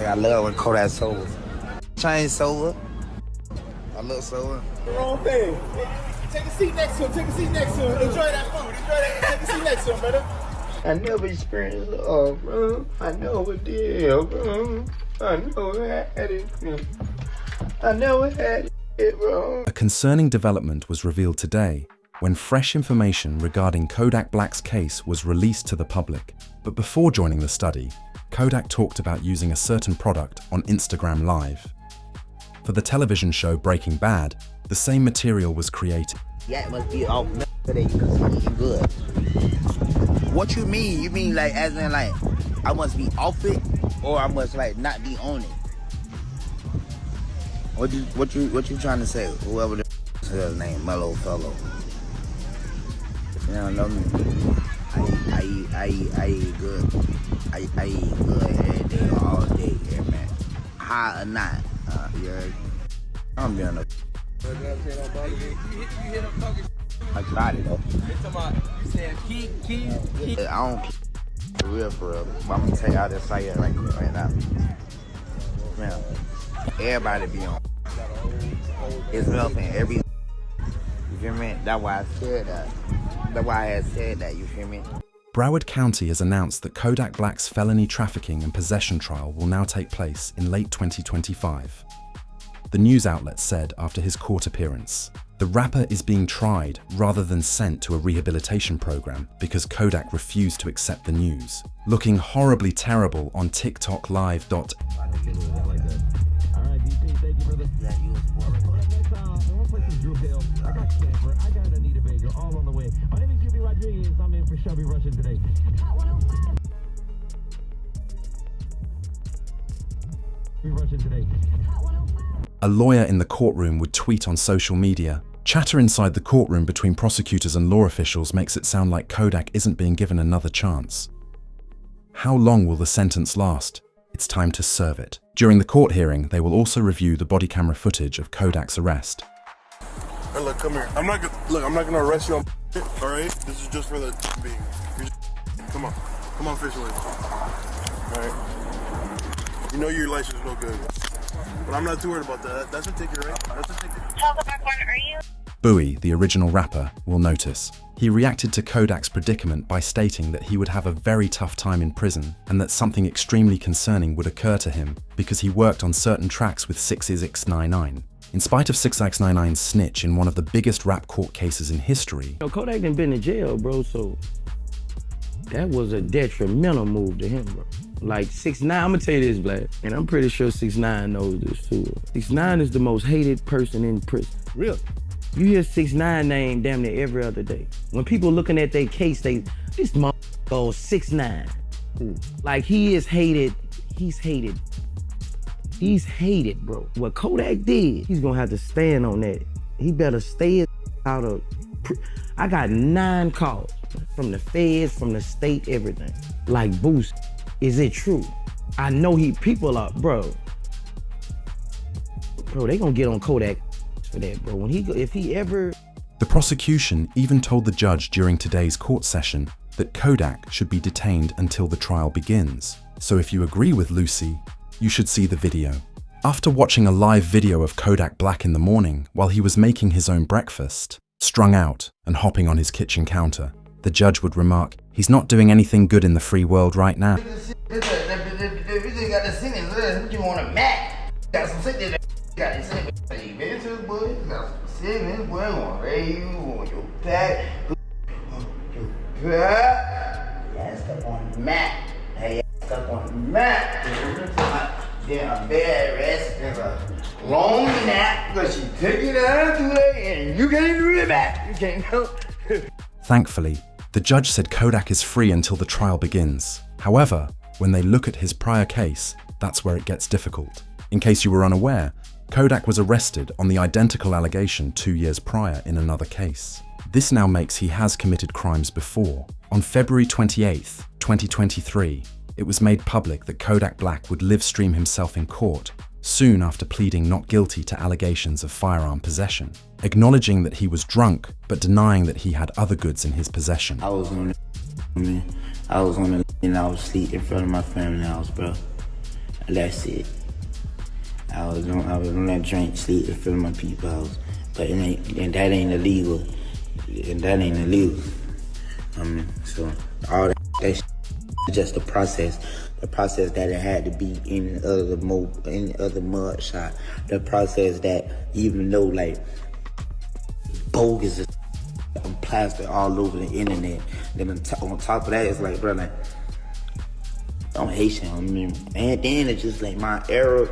I love when Kodak sober. Change sober. I look sober. Wrong thing. Take a seat next to him. Take a seat next to him. Enjoy that food. Enjoy that. Take a seat next to him, brother. I never experienced love, bro. I never did, bro. I never had it. I never had it, bro. A concerning development was revealed today when fresh information regarding Kodak Black's case was released to the public. But before joining the study, Kodak talked about using a certain product on Instagram Live. For the television show Breaking Bad, the same material was created. Yeah, it must be off today because he eating good. What you mean? You mean like as in like I must be off it or I must like not be on it? What you trying to say? Whoever the his name, Mellow Fellow. You don't know me. I eat good. I eat good every day, all day, yeah, man. High or not, you heard? I'm doing a. You hit him talking. I tried it though. You said keep. I don't keep for real. But I'm gonna tell y'all this right here, right now. Man, everybody be on. It's relevant every. You feel me? That's why I said that. That's why I had said that. You feel me? Broward County has announced that Kodak Black's felony trafficking and possession trial will now take place in late 2025. The news outlet said after his court appearance, the rapper is being tried rather than sent to a rehabilitation program because Kodak refused to accept the news, looking horribly terrible on TikTok Live. A lawyer in the courtroom would tweet on social media. Chatter inside the courtroom between prosecutors and law officials makes it sound like Kodak isn't being given another chance. How long will the sentence last? It's time to serve it. During the court hearing, they will also review the body camera footage of Kodak's arrest. Hey, look, come here. I'm not gonna arrest you on all right? This is just for the being. Come on, fish with. All right. You know your license is no good, but I'm not too worried about that. That's a ticket, right? That's a ticket. Are you? Bowie, the original rapper, will notice. He reacted to Kodak's predicament by stating that he would have a very tough time in prison and that something extremely concerning would occur to him because he worked on certain tracks with 6ix99. In spite of 6ix99's snitch in one of the biggest rap court cases in history, Kodak done been in jail, bro, so that was a detrimental move to him, bro. Like 6ix9ine, I'm gonna tell you this, Vlad, and I'm pretty sure 6ix9ine knows this too. 6ix9ine is the most hated person in prison. Really? You hear 6ix9ine name damn near every other day. When people looking at their case, this motherfucker goes 6ix9ine. Like he is hated, he's hated. He's hated, bro. What Kodak did, he's gonna have to stand on that. He better stay out of, I got 9 calls from the feds, from the state, everything. Like, Boost, is it true? I know people are, bro, they gonna get on Kodak for that, bro. If he ever... The prosecution even told the judge during today's court session that Kodak should be detained until the trial begins. So if you agree with Lucy, you should see the video. After watching a live video of Kodak Black in the morning while he was making his own breakfast, strung out and hopping on his kitchen counter, the judge would remark, he's not doing anything good in the free world right now. Then a bed rest and a long nap because she took it out today and you can't do it back. You can't help. Thankfully, the judge said Kodak is free until the trial begins. However, when they look at his prior case, that's where it gets difficult. In case you were unaware, Kodak was arrested on the identical allegation 2 years prior in another case. This now makes he has committed crimes before. On February 28th, 2023, it was made public that Kodak Black would live stream himself in court soon after pleading not guilty to allegations of firearm possession, acknowledging that he was drunk but denying that he had other goods in his possession. I was on the and I was asleep in front of my family house, bro. That's it. I was on that drink, sleep in front of my people's house, but that ain't illegal. And that ain't illegal. So all that shit is just the process that it had to be in any other mud shot. The process that even though like bogus is plastered all over the internet, then on top of that, it's like, bro, like I'm Haitian, and then it's just like my era,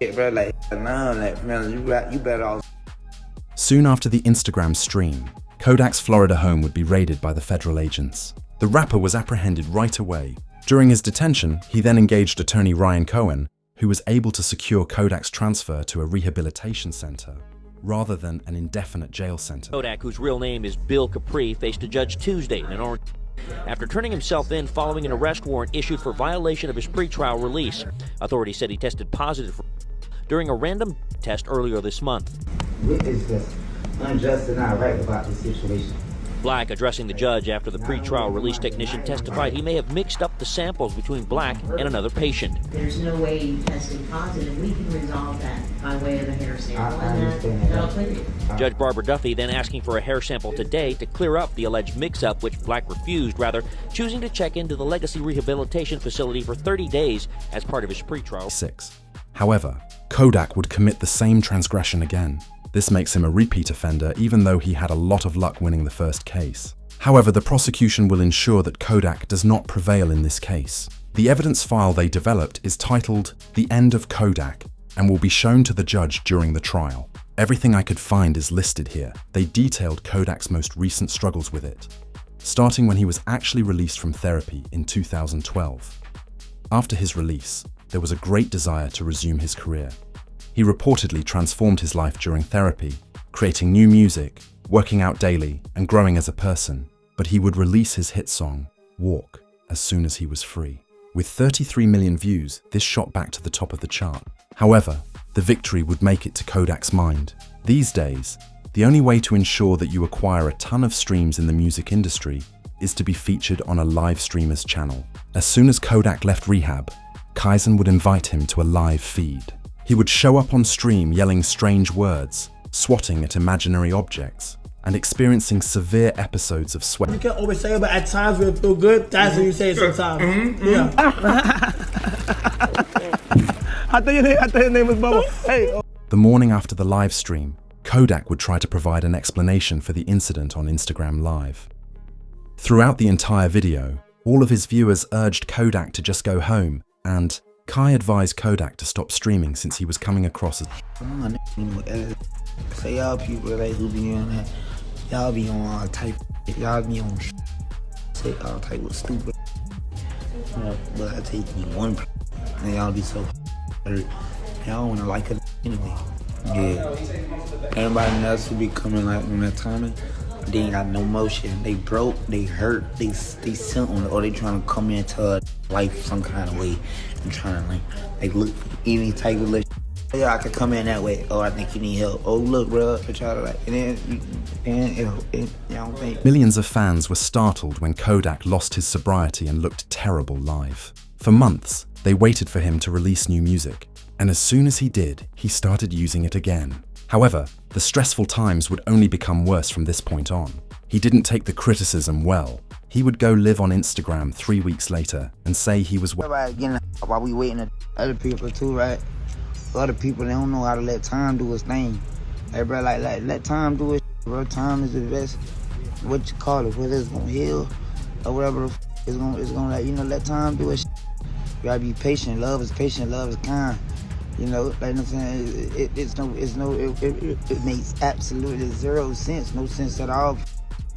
shit, bro, like nah, like man, you better all. Soon after the Instagram stream, Kodak's Florida home would be raided by the federal agents. The rapper was apprehended right away. During his detention, he then engaged attorney Ryan Cohen, who was able to secure Kodak's transfer to a rehabilitation center rather than an indefinite jail sentence. Kodak, whose real name is Bill Capri, faced a judge Tuesday in an orange after turning himself in following an arrest warrant issued for violation of his pretrial release. Authorities said he tested positive during a random test earlier this month. What is this? Unjust and not right about this situation. Black, addressing the judge after the pretrial release technician testified he may have mixed up the samples between Black and another patient. There's no way you tested positive. We can resolve that by way of a hair sample, and that'll clear you. Judge Barbara Duffy then asking for a hair sample today to clear up the alleged mix-up, which Black refused, rather choosing to check into the Legacy Rehabilitation Facility for 30 days as part of his pretrial. 6. However, Kodak would commit the same transgression again. This makes him a repeat offender, even though he had a lot of luck winning the first case. However, the prosecution will ensure that Kodak does not prevail in this case. The evidence file they developed is titled The End of Kodak and will be shown to the judge during the trial. Everything I could find is listed here. They detailed Kodak's most recent struggles with it, starting when he was actually released from therapy in 2012. After his release, there was a great desire to resume his career. He reportedly transformed his life during therapy, creating new music, working out daily, and growing as a person. But he would release his hit song, Walk, as soon as he was free. With 33 million views, this shot back to the top of the chart. However, the victory would make it to Kodak's mind. These days, the only way to ensure that you acquire a ton of streams in the music industry is to be featured on a live streamer's channel. As soon as Kodak left rehab, Kaizen would invite him to a live feed. He would show up on stream yelling strange words, swatting at imaginary objects, and experiencing severe episodes of sweat. You can't always say it, but at times when it feel good, that's when you say it sometimes. Yeah. I thought your name was Bubba. Hey. The morning after the live stream, Kodak would try to provide an explanation for the incident on Instagram Live. Throughout the entire video, all of his viewers urged Kodak to just go home, and Kai advised Kodak to stop streaming since he was coming across as say y'all people like who be on that, y'all be on all type, y'all be on say all type of stupid. But I take you one and y'all be so hurt. Y'all wanna like it anyway. Yeah. Everybody else who be coming like on that timing, they ain't got no motion. They broke, they hurt, they something, or they trying to come into life some kind of way and trying to like look for any type of look. Yeah, I could come in that way. Oh, I think you need help. Oh, look, bro, I try to like, and then you don't think. Millions of fans were startled when Kodak lost his sobriety and looked terrible live. For months, they waited for him to release new music, and as soon as he did, he started using it again. However, the stressful times would only become worse from this point on. He didn't take the criticism well. He would go live on Instagram 3 weeks later and say he was Everybody getting while we waiting on other people too, right? Other people, they don't know how to let time do its thing. Hey, bro, like let time do its shit, bro. Time is the best, what you call it, whether it's gonna heal or whatever it's gonna let, let time do its shit. You gotta be patient. Love is patient, love is kind. Like I'm saying, it makes absolutely zero sense, no sense at all.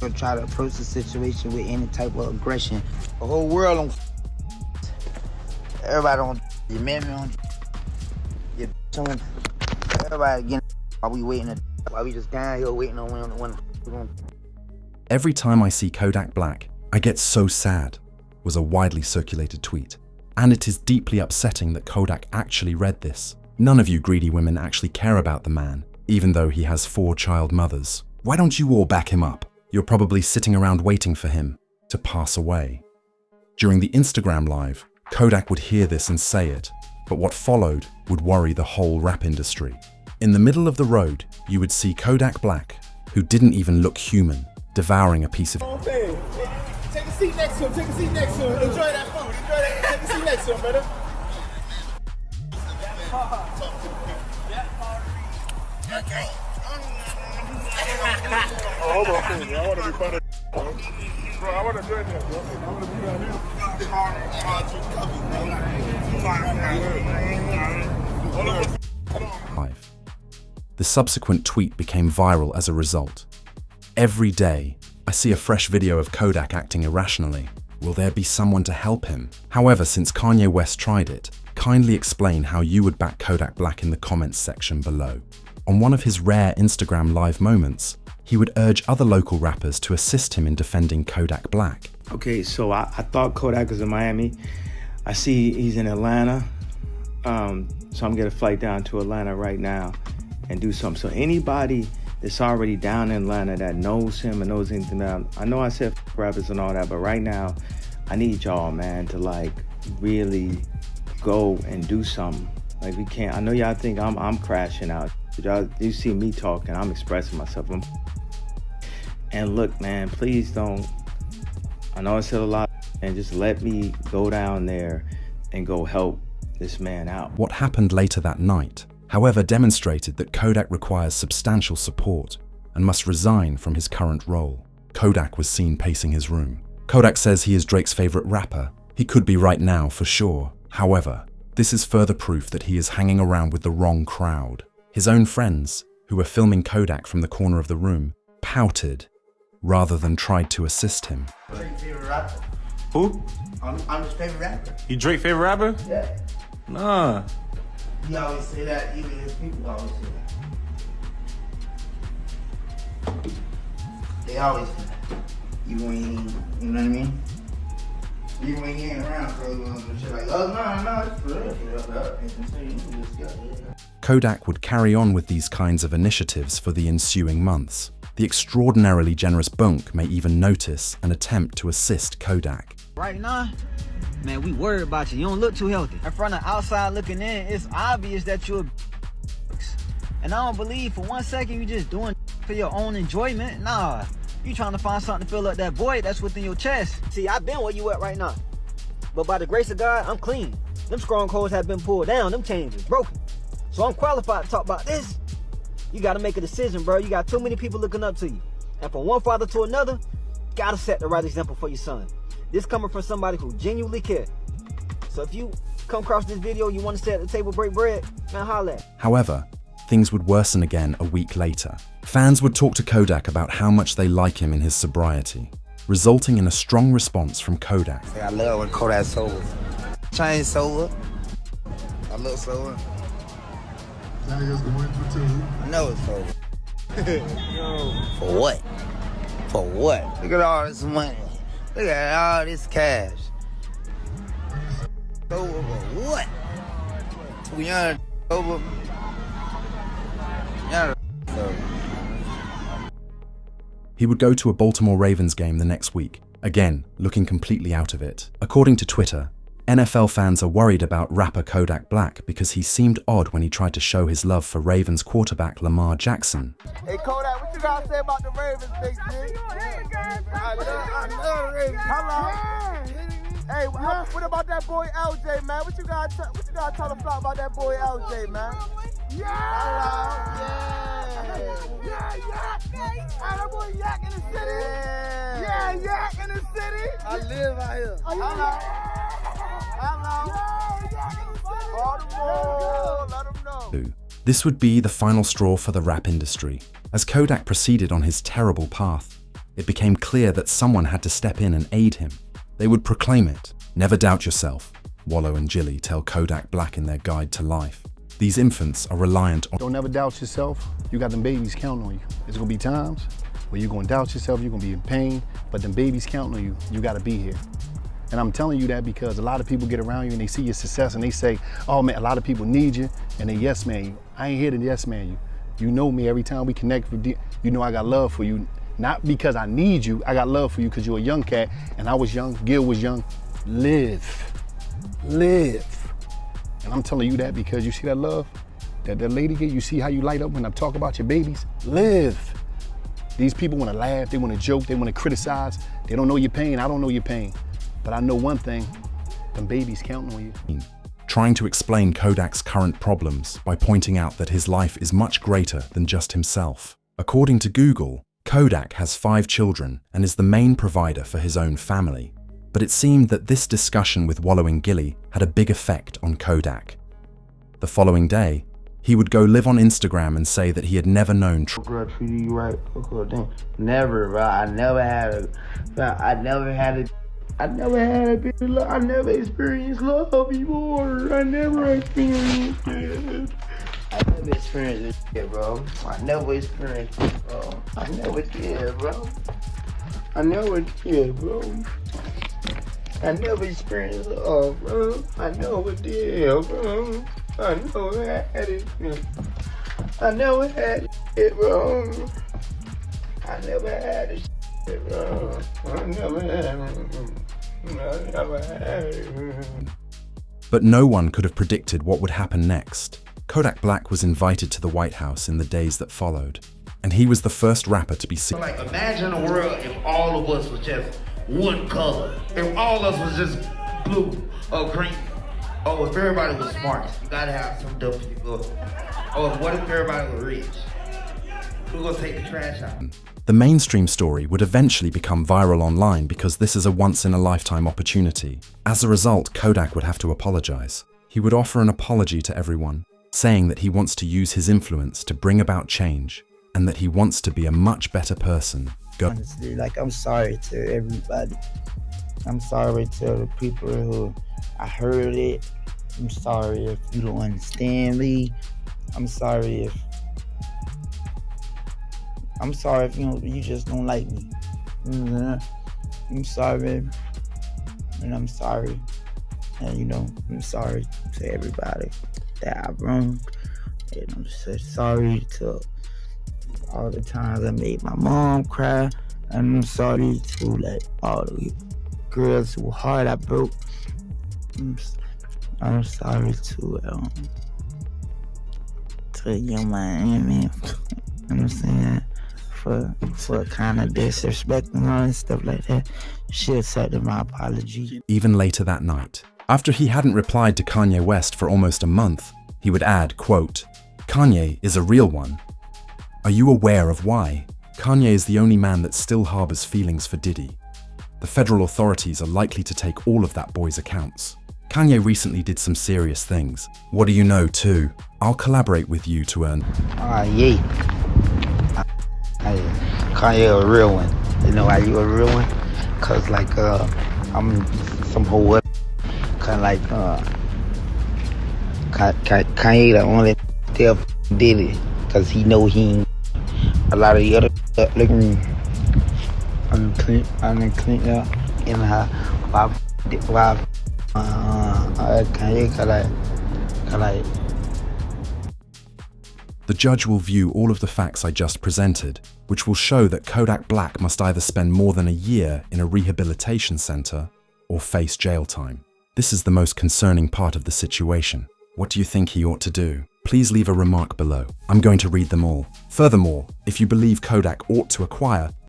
Or try to approach the situation with any type of aggression. The whole world on. Everybody on. Your man on. Your on. Everybody getting while we waiting. While we just down here waiting on when. Every time I see Kodak Black, I get so sad, was a widely circulated tweet. And it is deeply upsetting that Kodak actually read this. None of you greedy women actually care about the man, even though he has 4 child mothers. Why don't you all back him up? You're probably sitting around waiting for him to pass away. During the Instagram Live, Kodak would hear this and say it, but what followed would worry the whole rap industry. In the middle of the road, you would see Kodak Black, who didn't even look human, devouring a piece of... Take a seat next to him, take a seat next to him. Enjoy that food, enjoy that. Take a seat next to him, brother. Oh, hold on, I want to be part of bro, I want to join that, bro. I want to be down here. The subsequent tweet became viral as a result. Every day, I see a fresh video of Kodak acting irrationally. Will there be someone to help him? However, since Kanye West tried it, kindly explain how you would back Kodak Black in the comments section below. On one of his rare Instagram live moments, he would urge other local rappers to assist him in defending Kodak Black. Okay, so I thought Kodak was in Miami. I see he's in Atlanta. So I'm gonna flight down to Atlanta right now and do something. So anybody that's already down in Atlanta that knows him and knows anything about him, I know I said rappers and all that, but right now, I need y'all, man, to like really go and do something. Like we can't, I know y'all think I'm crashing out. Y'all, you see me talking, I'm expressing myself. And look, man, please don't, I know I said a lot, and just let me go down there and go help this man out. What happened later that night, however, demonstrated that Kodak requires substantial support and must resign from his current role. Kodak was seen pacing his room. Kodak says he is Drake's favorite rapper. He could be right now for sure. However, this is further proof that he is hanging around with the wrong crowd. His own friends, who were filming Kodak from the corner of the room, pouted rather than tried to assist him. Drake's favorite rapper. Who? I'm his favorite rapper. You Drake favorite rapper? Yeah. Nah. He always say that, even his people always say that. They always say that. Even when he ain't, you know what I mean? Even when he ain't around, so shit like, oh, no, it's for real. Kodak would carry on with these kinds of initiatives for the ensuing months. The extraordinarily generous Bunk may even notice and attempt to assist Kodak. Right now, man, we worried about you. You don't look too healthy. In front of outside looking in, it's obvious that you're a and I don't believe for 1 second you just doing for your own enjoyment. Nah, you trying to find something to fill up that void that's within your chest. See, I've been where you at right now, but by the grace of God, I'm clean. Them strongholds have been pulled down. Them chains is broken. So I'm qualified to talk about this. You got to make a decision, bro. You got too many people looking up to you. And from one father to another, got to set the right example for your son. This coming from somebody who genuinely cares. So if you come across this video, you want to sit at the table, break bread, man, holla. However, things would worsen again a week later. Fans would talk to Kodak about how much they like him in his sobriety, resulting in a strong response from Kodak. I love when Kodak's sober. Change sober. I look sober. I know it's sober. For what? For what? Look at all this money. Look at all this cash. Sober for what? We young sober. Young sober. He would go to a Baltimore Ravens game the next week, again looking completely out of it. According to Twitter, NFL fans are worried about rapper Kodak Black because he seemed odd when he tried to show his love for Ravens quarterback Lamar Jackson. Hey Kodak, what you gotta say about the Ravens, big G? I love Ravens. How long? Hey, what about that boy LJ, man? What you gotta tell the flock about that boy LJ, man? Yeah! That boy Yak in the city? Yeah, Yak in the city? I live out here. This would be the final straw for the rap industry. As Kodak proceeded on his terrible path, it became clear that someone had to step in and aid him. They would proclaim it. Never doubt yourself, Wallow and Jilly tell Kodak Black in their guide to life. These infants are reliant on... Don't never doubt yourself. You got them babies counting on you. There's gonna be times where you're gonna doubt yourself, you're gonna be in pain, but them babies counting on you, you gotta be here. And I'm telling you that because a lot of people get around you and they see your success and they say, oh man, a lot of people need you, and they yes man you. I ain't here to yes man you. You know me, every time we connect, you know I got love for you. Not because I need you, I got love for you because you're a young cat and I was young, Gil was young. Live. live. And I'm telling you that because you see that love that lady get, you see how you light up when I talk about your babies? Live. These people want to laugh, they want to joke, they want to criticize. They don't know your pain, I don't know your pain. But I know one thing, them babies counting on you. Trying to explain Kodak's current problems by pointing out that his life is much greater than just himself. According to Google, Kodak has 5 children and is the main provider for his own family. But it seemed that this discussion with Wallowing Gilly had a big effect on Kodak. The following day, he would go live on Instagram and say that he had never known girl treated you right. Never, bro. I never had a bit of love. I never experienced love before. I never experienced it. I never experienced it, bro. I never experienced it, bro. I never did, bro. I never did, bro. I never experienced love, bro. I never did, bro. I never had it. I never had it, bro. I never had it, bro. I never had it. But no one could have predicted what would happen next. Kodak Black was invited to the White House in the days that followed, and he was the first rapper to be seen. Like, imagine a world if all of us was just one color. If all of us was just blue or green. Oh, if everybody was smart, you gotta have some dumb people. Oh, what if everybody was rich? Who's gonna take the trash out? The mainstream story would eventually become viral online because this is a once-in-a-lifetime opportunity. As a result, Kodak would have to apologize. He would offer an apology to everyone, saying that he wants to use his influence to bring about change and that he wants to be a much better person. Honestly, like, I'm sorry to everybody. I'm sorry to the people who I heard it. I'm sorry if you don't understand me. I'm sorry if you just don't like me. I'm sorry, and I'm sorry, and I'm sorry to everybody that I wronged, and I'm so sorry to all the times I made my mom cry, and I'm sorry to like all the girls whose heart I broke. I'm sorry to Young Miami, you know what I'm saying, for kind of disrespect and all that stuff like that. She accepted my apology. Even later that night, after he hadn't replied to Kanye West for almost a month, he would add, quote, "Kanye is a real one. Are you aware of why? Kanye is the only man that still harbors feelings for Diddy. The federal authorities are likely to take all of that boy's accounts. Kanye recently did some serious things. What do you know too? I'll collaborate with you to earn." Yeah. Kanye a real one. You know why you a real one? Cause like I'm some whole kind of like Kanye the only tell Diddy, cause he know he ain't a lot of the other looking unclean in her why Kanye like. The judge will view all of the facts I just presented, which will show that Kodak Black must either spend more than a year in a rehabilitation center or face jail time. This is the most concerning part of the situation. What do you think he ought to do? Please leave a remark below. I'm going to read them all. Furthermore, if you believe Kodak ought to acquire